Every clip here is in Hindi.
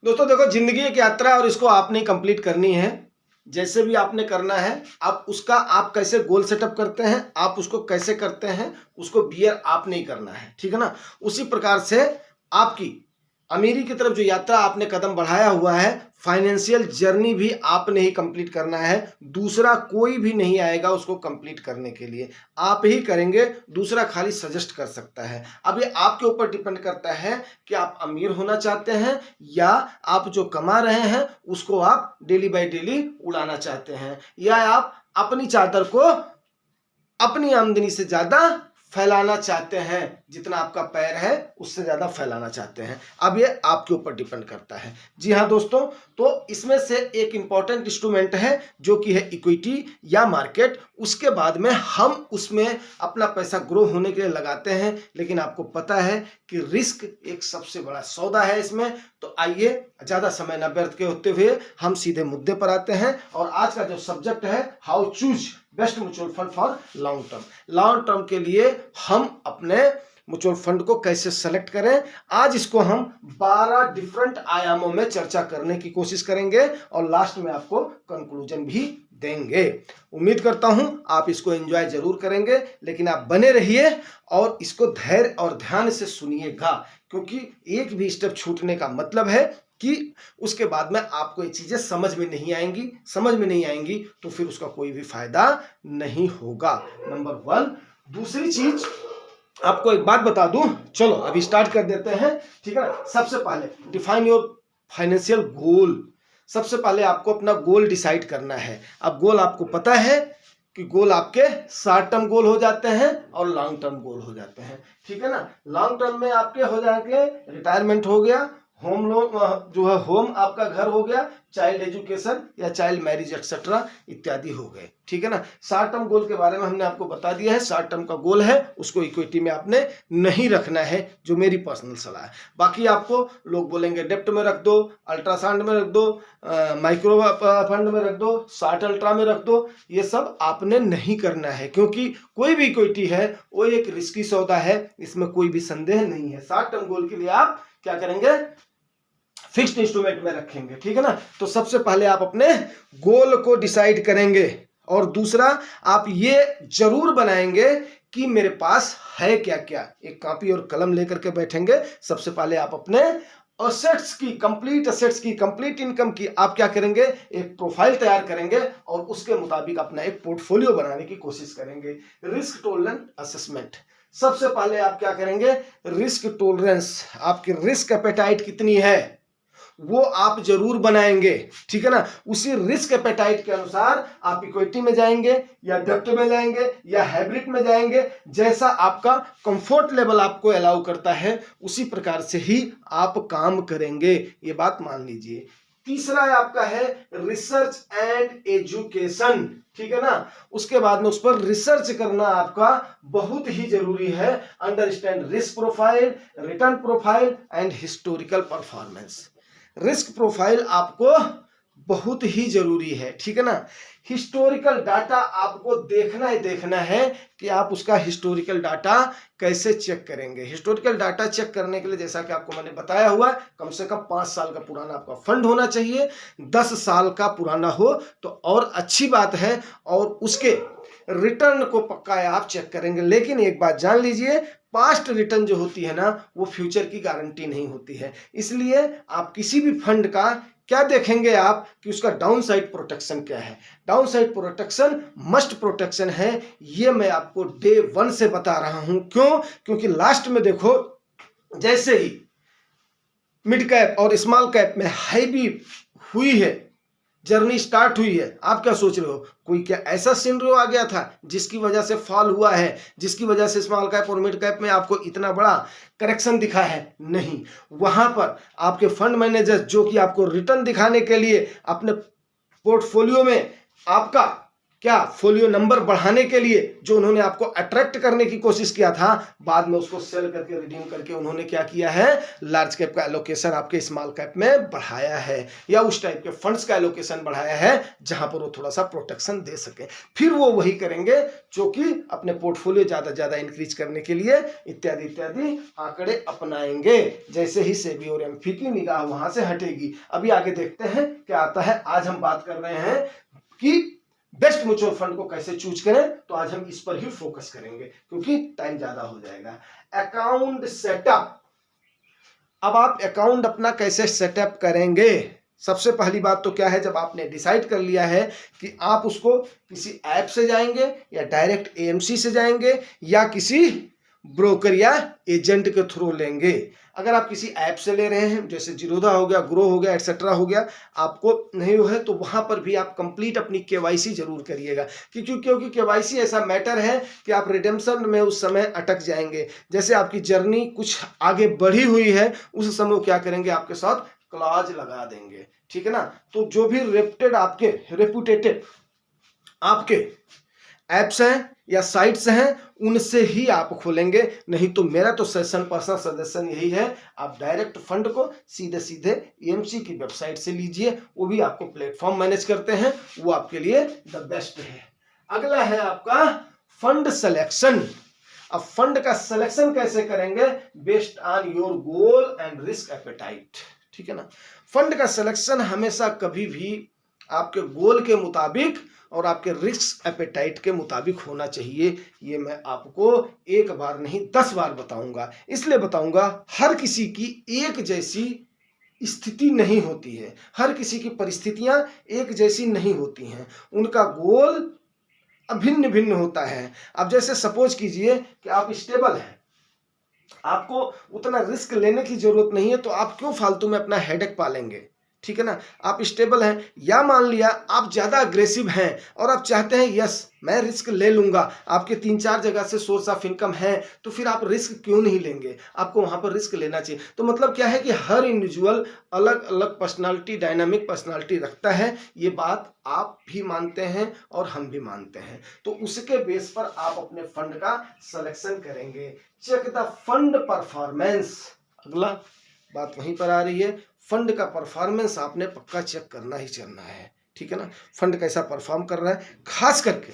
दोस्तों देखो, जिंदगी एक यात्रा है और इसको आपने कंप्लीट करनी है। जैसे भी आपने करना है, आप कैसे गोल सेटअप करते हैं, आप उसको कैसे करते हैं, उसको बियर आपने ही करना है, ठीक है ना। उसी प्रकार से आपकी अमीरी की तरफ जो यात्रा आपने कदम बढ़ाया हुआ है, फाइनेंशियल जर्नी भी आपने ही कंप्लीट करना है। दूसरा कोई भी नहीं आएगा उसको कंप्लीट करने के लिए, आप ही करेंगे। दूसरा खाली सजेस्ट कर सकता है। अब ये आपके ऊपर डिपेंड करता है कि आप अमीर होना चाहते हैं या आप जो कमा रहे हैं उसको आप डेली बाय डेली उड़ाना चाहते हैं, या आप अपनी चादर को अपनी आमदनी से ज्यादा फैलाना चाहते हैं। जितना आपका पैर है उससे ज्यादा फैलाना चाहते हैं। अब ये आपके ऊपर डिपेंड करता है। जी हाँ दोस्तों, तो इसमें से एक इंपॉर्टेंट इंस्ट्रूमेंट है जो कि है इक्विटी या मार्केट। उसके बाद में हम उसमें अपना पैसा ग्रो होने के लिए लगाते हैं, लेकिन आपको पता है कि रिस्क एक सबसे बड़ा सौदा है इसमें। तो आइए ज्यादा समय न व्यर्थ के होते हुए हम सीधे मुद्दे पर आते हैं। और आज का जो सब्जेक्ट है, how choose best mutual fund for long term. Long term के लिए हम अपने म्यूचुअल फंड को कैसे सेलेक्ट करें, आज इसको हम 12 डिफरेंट आयामों में चर्चा करने की कोशिश करेंगे और लास्ट में आपको कंक्लूजन भी देंगे। उम्मीद करता हूं आप इसको एंजॉय जरूर करेंगे, लेकिन आप बने रहिए और इसको धैर्य और ध्यान से सुनिएगा, क्योंकि एक भी स्टेप छूटने का मतलब है कि उसके बाद में आपको ये चीजें समझ में नहीं आएंगी तो फिर उसका कोई भी फायदा नहीं होगा। नंबर 1। दूसरी चीज आपको एक बात बता दूं, चलो अभी स्टार्ट कर देते हैं, ठीक है ना। सबसे पहले डिफाइन योर फाइनेंशियल गोल। सबसे पहले आपको अपना गोल डिसाइड करना है। अब गोल आपको पता है कि गोल आपके शॉर्ट टर्म गोल हो जाते हैं और लॉन्ग टर्म गोल हो जाते हैं, ठीक है ना। लॉन्ग टर्म में आपके हो जाएंगे रिटायरमेंट हो गया, होम लोन जो है, होम आपका घर हो गया, चाइल्ड एजुकेशन या चाइल्ड मैरिज एक्सेट्रा इत्यादि हो गए, ठीक है ना। शॉर्ट टर्म गोल के बारे में हमने आपको बता दिया है। शॉर्ट टर्म का गोल है उसको इक्विटी में आपने नहीं रखना है, जो मेरी पर्सनल सलाह है। बाकी आपको लोग बोलेंगे डेप्ट में रख दो, अल्ट्रासाउंड में रख दो, माइक्रो फंड में रख दो, शॉर्ट अल्ट्रा में रख दो। ये सब आपने नहीं करना है, क्योंकि कोई भी इक्विटी है वो एक रिस्की सौदा है, इसमें कोई भी संदेह नहीं है। शॉर्ट टर्म गोल के लिए आप क्या करेंगे, फिक्स्ड इंस्ट्रूमेंट में रखेंगे, ठीक है ना। तो सबसे पहले आप अपने गोल को डिसाइड करेंगे और दूसरा आप ये जरूर बनाएंगे कि मेरे पास है क्या क्या। एक कॉपी और कलम लेकर के बैठेंगे। सबसे पहले आप अपने असेट्स की, कंप्लीट इनकम की आप क्या करेंगे, एक प्रोफाइल तैयार करेंगे और उसके मुताबिक अपना एक पोर्टफोलियो बनाने की कोशिश करेंगे। Risk tolerance assessment. सबसे पहले आप क्या करेंगे, रिस्क टॉलरेंस, आपकी रिस्क एपेटाइट कितनी है वो आप जरूर बनाएंगे, ठीक है ना। उसी रिस्क एपेटाइट के अनुसार आप इक्विटी में जाएंगे या डेब्ट में जाएंगे या हाइब्रिड में जाएंगे। जैसा आपका कंफर्ट लेवल आपको अलाउ करता है उसी प्रकार से ही आप काम करेंगे, ये बात मान लीजिए। तीसरा आपका है रिसर्च एंड एजुकेशन, ठीक है ना। उसके बाद में उस पर रिसर्च करना आपका बहुत ही जरूरी है। Understand risk profile, return profile and historical performance. Risk profile आपको बहुत ही जरूरी है, ठीक है ना। हिस्टोरिकल डाटा आपको देखना ही देखना है कि आप उसका हिस्टोरिकल डाटा कैसे चेक करेंगे। हिस्टोरिकल डाटा चेक करने के लिए जैसा कि आपको मैंने बताया हुआ है, कम से कम 5 साल का पुराना आपका फंड होना चाहिए। 10 साल का पुराना हो तो और अच्छी बात है, और उसके रिटर्न को पक्का आप चेक करेंगे। लेकिन एक बात जान लीजिए, पास्ट रिटर्न जो होती है ना, वो फ्यूचर की गारंटी नहीं होती है। इसलिए आप किसी भी फंड का क्या देखेंगे आप कि उसका डाउन साइड प्रोटेक्शन क्या है। Down side protection must protection है, ये मैं आपको डे 1 से बता रहा हूं। क्यों? क्योंकि लास्ट में देखो, जैसे ही मिड कैप और स्मॉल कैप में हाई भी हुई है, जर्नी स्टार्ट हुई है, आप क्या सोच रहे हो, कोई क्या ऐसा सिनेरियो आ गया था जिसकी वजह से फॉल हुआ है, जिसकी वजह से स्मॉल कैप और मिड कैप में आपको इतना बड़ा करेक्शन दिखा है? नहीं। वहां पर आपके फंड मैनेजर जो कि आपको रिटर्न दिखाने के लिए अपने पोर्टफोलियो में आपका क्या फोलियो नंबर बढ़ाने के लिए जो उन्होंने आपको अट्रैक्ट करने की कोशिश किया था, बाद में उसको सेल करके रिडीम करके उन्होंने क्या किया है, लार्ज कैप का एलोकेशन आपके स्मॉल कैप में बढ़ाया है, या उस टाइप के फंड्स का एलोकेशन बढ़ाया है जहां पर वो थोड़ा सा प्रोटेक्शन दे सके। फिर वो वही करेंगे जो कि अपने पोर्टफोलियो ज्यादा ज्यादा इंक्रीज करने के लिए इत्यादि इत्यादि आंकड़े अपनाएंगे। जैसे ही सेबी और एमफी की निगाह वहां से हटेगी। अभी आगे देखते हैं क्या आता है। आज हम बात कर रहे हैं कि बेस्ट म्यूचुअल फंड को कैसे चूज करें, तो आज हम इस पर ही फोकस करेंगे क्योंकि टाइम ज्यादा हो जाएगा। Account setup. अब आप अकाउंट अपना कैसे सेटअप करेंगे? सबसे पहली बात तो क्या है, जब आपने डिसाइड कर लिया है कि आप उसको किसी ऐप से जाएंगे या डायरेक्ट एएमसी से जाएंगे या किसी ब्रोकर या एजेंट के थ्रू लेंगे। अगर आप किसी ऐप से ले रहे हैं जैसे जीरोधा हो गया, ग्रो हो गया, एटसेट्रा हो गया, आपको नहीं है तो वहां पर भी आप कंप्लीट अपनी केवाईसी जरूर करिएगा। क्योंकि केवाईसी ऐसा मैटर है कि आप रिडेम्पशन में उस समय अटक जाएंगे। जैसे आपकी जर्नी कुछ आगे बढ़ी हुई है, उस समय वो क्या करेंगे, आपके साथ क्लॉज लगा देंगे। ठीक है ना। तो जो भी रेपुटेटेड आपके ऐप्स हैं या साइट्स हैं उनसे ही आप खोलेंगे। नहीं तो मेरा तो पर्सनल सजेशन यही है, आप डायरेक्ट फंड को सीधे सीधे एएमसी की वेबसाइट से लीजिए। वो भी आपको प्लेटफॉर्म मैनेज करते हैं, वो आपके लिए द बेस्ट है। अगला है आपका फंड सिलेक्शन। अब फंड का सिलेक्शन कैसे करेंगे? Based on your goal and risk appetite. ठीक है ना। फंड का सिलेक्शन हमेशा कभी भी आपके गोल के मुताबिक और आपके रिस्क एपेटाइट के मुताबिक होना चाहिए। ये मैं आपको एक बार नहीं 10 बार बताऊंगा। इसलिए बताऊंगा, हर किसी की एक जैसी स्थिति नहीं होती है, हर किसी की परिस्थितियां एक जैसी नहीं होती हैं, उनका गोल अभिन्न भिन्न होता है। अब जैसे सपोज कीजिए कि आप स्टेबल हैं, आपको उतना रिस्क लेने की जरूरत नहीं है, तो आप क्यों फालतू में अपना हेडेक पालेंगे? ठीक है ना। आप स्टेबल हैं, या मान लिया आप ज्यादा अग्रेसिव हैं और आप चाहते हैं यस मैं रिस्क ले लूंगा, आपके 3-4 जगह से सोर्स ऑफ इनकम है, तो फिर आप रिस्क क्यों नहीं लेंगे? आपको वहां पर रिस्क लेना चाहिए। तो मतलब क्या है कि हर इंडिविजुअल अलग अलग पर्सनालिटी, डायनामिक पर्सनालिटी रखता है। ये बात आप भी मानते हैं और हम भी मानते हैं। तो उसके बेस पर आप अपने फंड का सिलेक्शन करेंगे। Check the fund performance. अगला बात वहीं पर आ रही है, फंड का परफॉर्मेंस आपने पक्का चेक करना ही करना है। ठीक है ना। फंड कैसा परफॉर्म कर रहा है, खास करके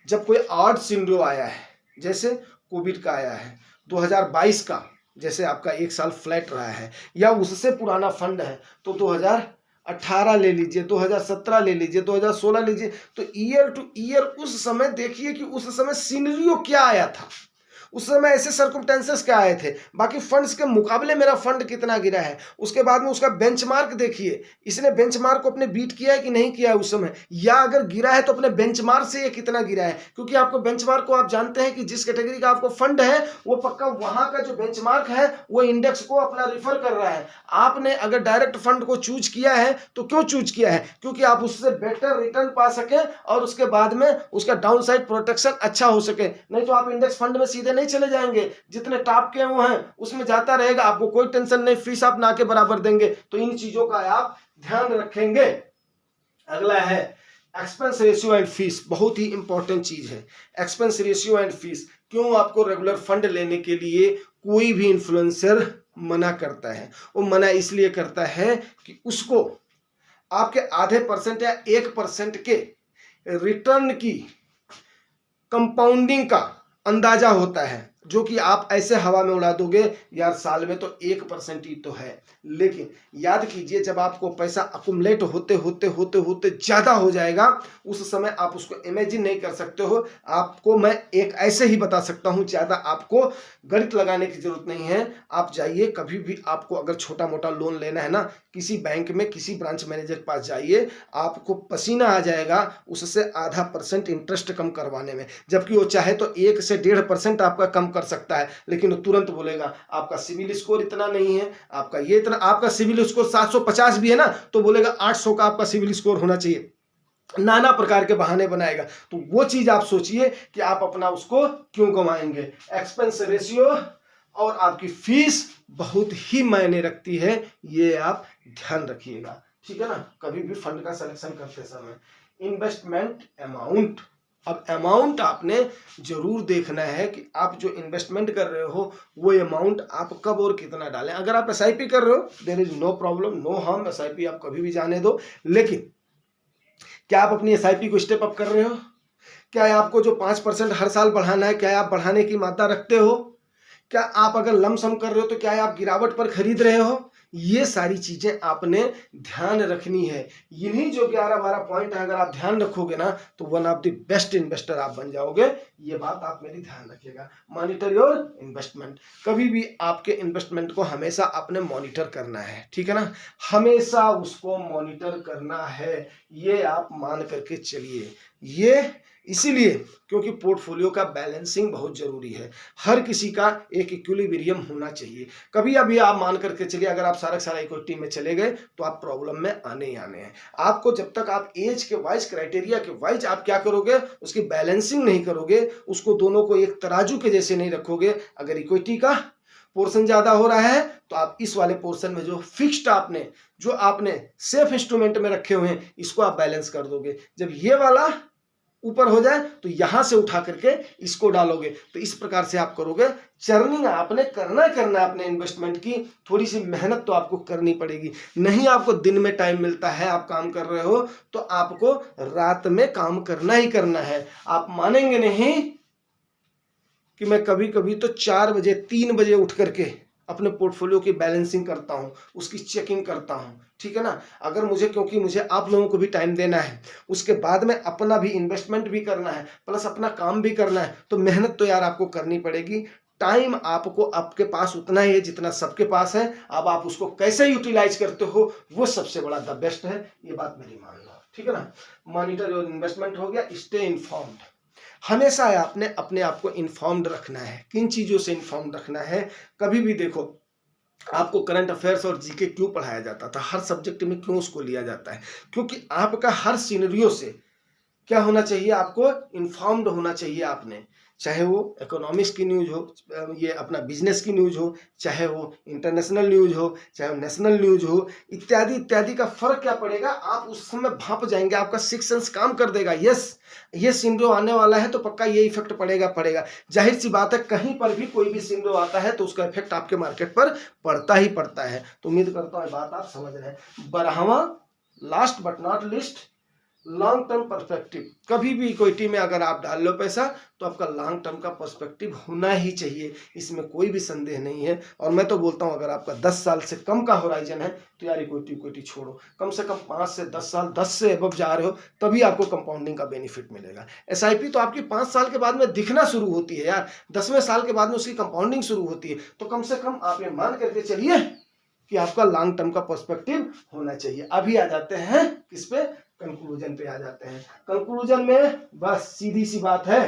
जब कोई ऑड सिनेरियो आया है, जैसे कोविड का आया है 2022 का, जैसे आपका एक साल फ्लैट रहा है, या उससे पुराना फंड है तो 2018 ले लीजिए, 2017 ले लीजिए, 2016 लीजिए, तो ईयर टू ईयर उस समय देखिए कि उस समय सिनेरियो क्या आया था, उस समय ऐसे सर्कमस्टेंसेस क्या आए थे, बाकी फंड्स के मुकाबले मेरा फंड कितना गिरा है, उसके बाद में उसका बेंचमार्क देखिए, इसने बेंचमार्क को अपने बीट किया है कि नहीं किया है उस समय, या अगर गिरा है तो अपने बेंचमार्क से ये कितना गिरा है। क्योंकि आपको बेंचमार्क को आप जानते हैं कि जिस कैटेगरी का आपको फंड है वो पक्का वहां का जो बेंचमार्क है वो इंडेक्स को अपना रिफर कर रहा है। आपने अगर डायरेक्ट फंड को चूज किया है तो क्यों चूज किया है? क्योंकि आप उससे बेटर रिटर्न पा सके और उसके बाद में उसका डाउन साइड प्रोटेक्शन अच्छा हो सके। नहीं तो आप इंडेक्स फंड में सीधे नहीं चले जाएंगे, जितने टॉप के वो हैं उसमें जाता रहेगा, आपको कोई टेंशन नहीं, फीस आप ना के बराबर देंगे। तो इन चीजों का आप ध्यान रखेंगे। अगला है एक्सपेंस रेशियो एंड फीस। बहुत ही इंपॉर्टेंट चीज है एक्सपेंस रेशियो एंड फीस। क्यों आपको रेगुलर फंड लेने के लिए कोई भी इन्फ्लुएंसर मना करता है? वो मना इसलिए करता है कि उसको आपके आधे % या 1% के रिटर्न की कंपाउंडिंग का अंदाजा होता है, जो कि आप ऐसे हवा में उड़ा दोगे यार, साल में तो 1% ही तो है। लेकिन याद कीजिए, जब आपको पैसा अकुमुलेट होते होते होते होते ज्यादा हो जाएगा, उस समय आप उसको इमेजिन नहीं कर सकते हो। आपको मैं एक ऐसे ही बता सकता हूं, ज्यादा आपको गणित लगाने की जरूरत नहीं है। आप जाइए, कभी भी आपको अगर छोटा मोटा लोन लेना है ना, किसी बैंक में किसी ब्रांच मैनेजर के पास जाइए, आपको पसीना आ जाएगा उससे आधा % इंटरेस्ट कम करवाने में। जबकि वो चाहे तो 1 से 1.5% आपका कम कर सकता है, लेकिन वो तुरंत बोलेगा आपका सिविल स्कोर इतना नहीं है, आपका ये इतना, आपका सिविल स्कोर 750 भी है ना तो बोलेगा 800 का आपका सिविल स्कोर होना चाहिए। नाना प्रकार के बहाने बनाएगा। तो वो चीज आप सोचिए कि आप अपना उसको क्यों कमाएंगे। एक्सपेंस रेशियो और आपकी फीस बहुत ही मायने रखती है, ये आप ध्यान रखिएगा। ठीक है ना। कभी भी फंड का सिलेक्शन करते समय इन्वेस्टमेंट अमाउंट। अब अमाउंट आपने जरूर देखना है कि आप जो इन्वेस्टमेंट कर रहे हो वो अमाउंट आप कब और कितना डालें। अगर आप एसआईपी कर रहे हो there is no problem, no harm, SIP आप कभी भी जाने दो। लेकिन क्या आप अपनी एसआईपी को स्टेप अप कर रहे हो? क्या आपको जो 5% हर साल बढ़ाना है, क्या आप बढ़ाने की मात्रा रखते हो? क्या आप अगर लमसम कर रहे हो तो क्या आप गिरावट पर खरीद रहे हो? ये सारी चीजें आपने ध्यान रखनी है। इन्हीं जो 11-12 पॉइंट है अगर आप ध्यान रखोगे ना तो one of the best investor आप बन जाओगे। ये बात आप मेरी ध्यान रखिएगा। Monitor your investment. कभी भी आपके इन्वेस्टमेंट को हमेशा आपने मॉनिटर करना है, ठीक है ना, हमेशा उसको मॉनिटर करना है। ये आप मान करके चलिए। ये इसीलिए क्योंकि पोर्टफोलियो का बैलेंसिंग बहुत जरूरी है। हर किसी का एक इक्विलिब्रियम होना चाहिए। कभी अभी आप मान करके चलिए अगर आप सारा इक्विटी में चले गए तो आप प्रॉब्लम में आने ही आने हैं। आपको जब तक आप एज के वाइज, क्राइटेरिया के वाइज आप क्या करोगे, उसकी बैलेंसिंग नहीं करोगे, उसको दोनों को एक तराजू के जैसे नहीं रखोगे। अगर इक्विटी का पोर्शन ज्यादा हो रहा है तो आप इस वाले पोर्शन में जो फिक्स्ड आपने सेफ इंस्ट्रूमेंट में रखे हुए हैं इसको आप बैलेंस कर दोगे। जब ये वाला ऊपर हो जाए तो यहां से उठा करके इसको डालोगे। तो इस प्रकार से आप करोगे। चर्निंग आपने करना है अपने इन्वेस्टमेंट की। थोड़ी सी मेहनत तो आपको करनी पड़ेगी। नहीं आपको दिन में टाइम मिलता है, आप काम कर रहे हो तो आपको रात में काम करना ही करना है। आप मानेंगे नहीं कि मैं कभी कभी तो 4 बजे 3 बजे उठ करके अपने पोर्टफोलियो की बैलेंसिंग करता हूं, उसकी चेकिंग करता हूं, ठीक है ना। अगर क्योंकि मुझे आप लोगों को भी टाइम देना है, उसके बाद में अपना भी इन्वेस्टमेंट भी करना है, प्लस अपना काम भी करना है, तो मेहनत तो यार आपको करनी पड़ेगी। टाइम आपको आपके पास उतना ही है जितना सबके पास है। अब आप उसको कैसे यूटिलाइज करते हो वो सबसे बड़ा द बेस्ट है। ये बात मेरी मान लो, ठीक है ना। मॉनिटर योर इन्वेस्टमेंट हो गया। Stay informed. हमेशा आपने अपने आप को इन्फॉर्म्ड रखना है। किन चीजों से इन्फॉर्म्ड रखना है? कभी भी देखो आपको करंट अफेयर्स और जीके क्यों पढ़ाया जाता था, हर सब्जेक्ट में क्यों उसको लिया जाता है? क्योंकि आपका हर सिनेरियो से क्या होना चाहिए, आपको इन्फॉर्म्ड होना चाहिए। आपने चाहे वो इकोनॉमिक्स की न्यूज हो, ये अपना बिजनेस की न्यूज हो, चाहे वो इंटरनेशनल न्यूज हो, चाहे वो नेशनल न्यूज हो, इत्यादि इत्यादि का फर्क क्या पड़ेगा, आप उस समय भाप जाएंगे, आपका सिक्स सेंस काम कर देगा। यस, ये सिनेरियो आने वाला है तो पक्का ये इफेक्ट पड़ेगा। जाहिर सी बात है, कहीं पर भी कोई भी सिनेरियो आता है तो उसका इफेक्ट आपके मार्केट पर पड़ता ही पड़ता है। तो उम्मीद करता हूँ बात आप समझ रहे हैं। 12वां, last but not least, long term perspective. कभी भी इक्विटी में अगर आप डाल लो पैसा तो आपका लॉन्ग टर्म का पर्सपेक्टिव होना ही चाहिए, इसमें कोई भी संदेह नहीं है। और मैं तो बोलता हूं अगर आपका 10 साल से कम का होराइजन है तो यार इक्विटी छोड़ो। कम से कम 5 से 10 साल, 10 से अबव जा रहे हो तभी आपको कंपाउंडिंग का बेनिफिट मिलेगा। एसआईपी तो आपकी 5 साल के बाद में दिखना शुरू होती है यार, 10वें साल के बाद में उसकी कंपाउंडिंग शुरू होती है। तो कम से कम आप ये मान करके चलिए कि आपका लॉन्ग टर्म का पर्सपेक्टिव होना चाहिए। अभी आ जाते हैं किस पे, कंक्लूजन पे आ जाते हैं। कंक्लूजन में बस सीधी सी बात है,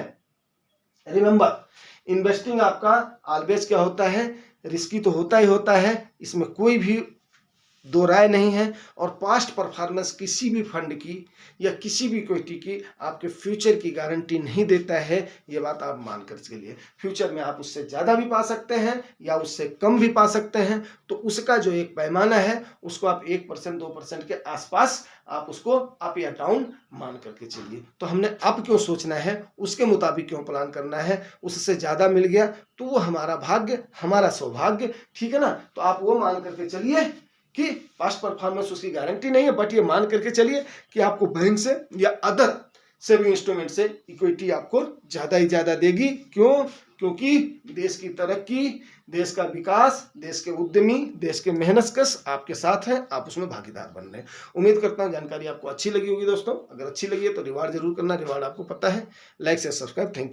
रिमेंबर इन्वेस्टिंग आपका ऑलवेज क्या होता है, रिस्की तो होता ही होता है, इसमें कोई भी दो राय नहीं है। और पास्ट परफॉर्मेंस किसी भी फंड की या किसी भी इक्विटी की आपके फ्यूचर की गारंटी नहीं देता है। ये बात आप मान कर चलिए। फ्यूचर में आप उससे ज़्यादा भी पा सकते हैं या उससे कम भी पा सकते हैं। तो उसका जो एक पैमाना है उसको आप 1% 2% के आसपास आप उसको अप या डाउन मान करके चलिए। तो हमने अप क्यों सोचना है, उसके मुताबिक क्यों प्लान करना है। उससे ज़्यादा मिल गया तो वो हमारा भाग्य, हमारा सौभाग्य, ठीक है ना। तो आप वो मान करके चलिए कि पास्ट परफॉर्मेंस उसकी गारंटी नहीं है, बट ये मान करके चलिए कि आपको बैंक से या अदर सेविंग इंस्ट्रूमेंट से इक्विटी आपको ज़्यादा ही ज़्यादा देगी। क्यों? क्योंकि देश की तरक्की, देश का विकास, देश के उद्यमी, देश के मेहनतकश आपके साथ हैं, आप उसमें भागीदार बन रहे हैं। उम्मीद करता हूँ जानकारी आपको अच्छी लगी होगी दोस्तों। अगर अच्छी लगी है तो रिवार्ड जरूर करना, रिवार्ड आपको पता है, लाइक से सब्सक्राइब। Thank you.